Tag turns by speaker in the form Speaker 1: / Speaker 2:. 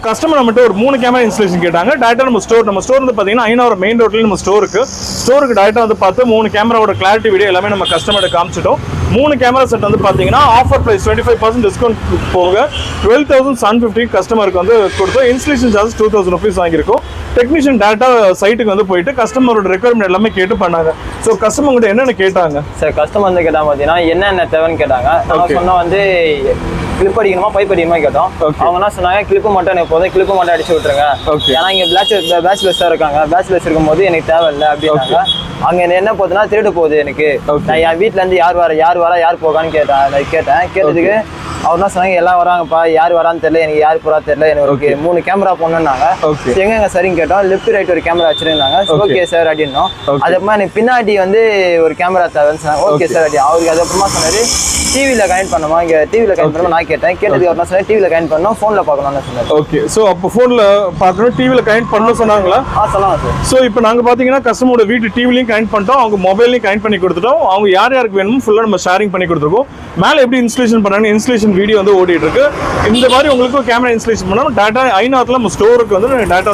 Speaker 1: Customer நம்மகிட்ட ஒரு 3 camera installation கேட்டாங்க. டேரக்டா நம்ம ஸ்டோர் வந்து பாத்தீங்கன்னா ஐநாவரம் மெயின் ரோட்ல நம்ம ஸ்டோருக்கு டேரக்டா வந்து பார்த்து 3 கேமராவோட கிளாரிட்டி வீடியோ எல்லாமே நம்ம கஸ்டமர்கிட்ட காமிச்சிட்டோம். 3 கேமரா செட் வந்து பாத்தீங்கன்னா ஆஃபர் பிரைஸ் 25% டிஸ்கவுண்ட் போக 12,750 கஸ்டமருக்கு வந்து கொடுத்தோம். இன்ஸ்டலேஷன் சார்ஜ் 2,000 rupees வாங்கியிருக்கோம். டெக்னீஷியன் டேரக்டா சைட்டுக்கு வந்து போயிட்டு கஸ்டமரோட ரெக்குயர்மெண்ட் எல்லாமே கேட்டு பண்ணாங்க. ஸோ கஸ்டமர் கிட்ட என்னென்ன கேட்டாங்க
Speaker 2: சார்? கஸ்டமர் வந்து கேட்டாங்க பார்த்தீங்கன்னா என்னென்ன தேவைன்னு கேட்டாங்க. நான் சொன்னால் வந்து கிளிப் அடிக்கணுமா பைப் அடிக்கணுமா கேட்டோம். அவங்க என்ன சொன்னாங்க, கிளிப்பு மட்டும் எனக்கு போதும், கிளிப்பு மட்டும் அடிச்சு விட்டுருங்க. ஏன்னா இங்கே பேச்சுலர்ஸாக இருக்காங்க, பேச்சுலர்ஸ் இருக்கும்போது எனக்கு தேவையில்லை அப்படின்னாங்க. அங்கே என்ன போகுதுன்னா திருடு போகுது எனக்கு. நான் என் வீட்டில் இருந்து யார் போகான்னு கேட்டதுக்கு அவர் என்ன சொன்னாங்க, எல்லாம் வராங்கப்பா, யார் வரான்னு தெரியல, எனக்கு யார் போறா தெரியல, எனக்கு ஒரு 3 கேமரா போடணும்னாங்க. எங்க சரின்னு கேட்டோம். லெஃப்ட் ரைட் ஒரு கேமரா வச்சிருந்தாங்க. ஓகே சார் அப்படின்னோம். அதுக்கப்புறமா எனக்கு பின்னாடி வந்து ஒரு கேமரா தேவைன்னு சொன்னாங்க. ஓகே சார் அப்படி. அவருக்கு அதுக்கப்புறமா சொன்னாரு டிவியில கனெக்ட் பண்ணுமா, இங்க டிவியில கனெக்ட் பண்ணுமா நான் கேட்டதுக்கு அவர் சொன்னாரு டிவியில கனெக்ட் பண்ணணும், போன்ல பார்க்கணும்னு சொன்னாரு.
Speaker 1: ஓகே, சோ அப்போ போன்ல பார்க்கணும், டிவியில கனெக்ட் பண்ணணும் சொன்னாங்களா?
Speaker 2: சொல்லலாம் சார்.
Speaker 1: சோ இப்போ நாங்க பாத்தீங்கன்னா கஸ்டமரோட வீட்டு டிவிலையும் கனெக்ட் பண்ணிட்டோம், அவங்க மொபைல்லையும் கனெக்ட் பண்ணி கொடுத்துட்டோம். அவங்க யாருக்கு வேணுமோ ஃபுல்லா நம்ம ஷேரிங் பண்ணி கொடுத்துருக்கோம். மேல எப்படி இன்ஸ்டலேஷன் பண்ணாங்க, இன்ஸ்டலேஷன் வீடியோ வந்து ஓடிட்டு இருக்கு. இந்த மாதிரி உங்களுக்கு கேமரா இன்ஸ்டலேஷன் பண்ணணும் டேட்டா ஐநாவரத்துல நம்ம ஸ்டோருக்கு வந்து டேட்டா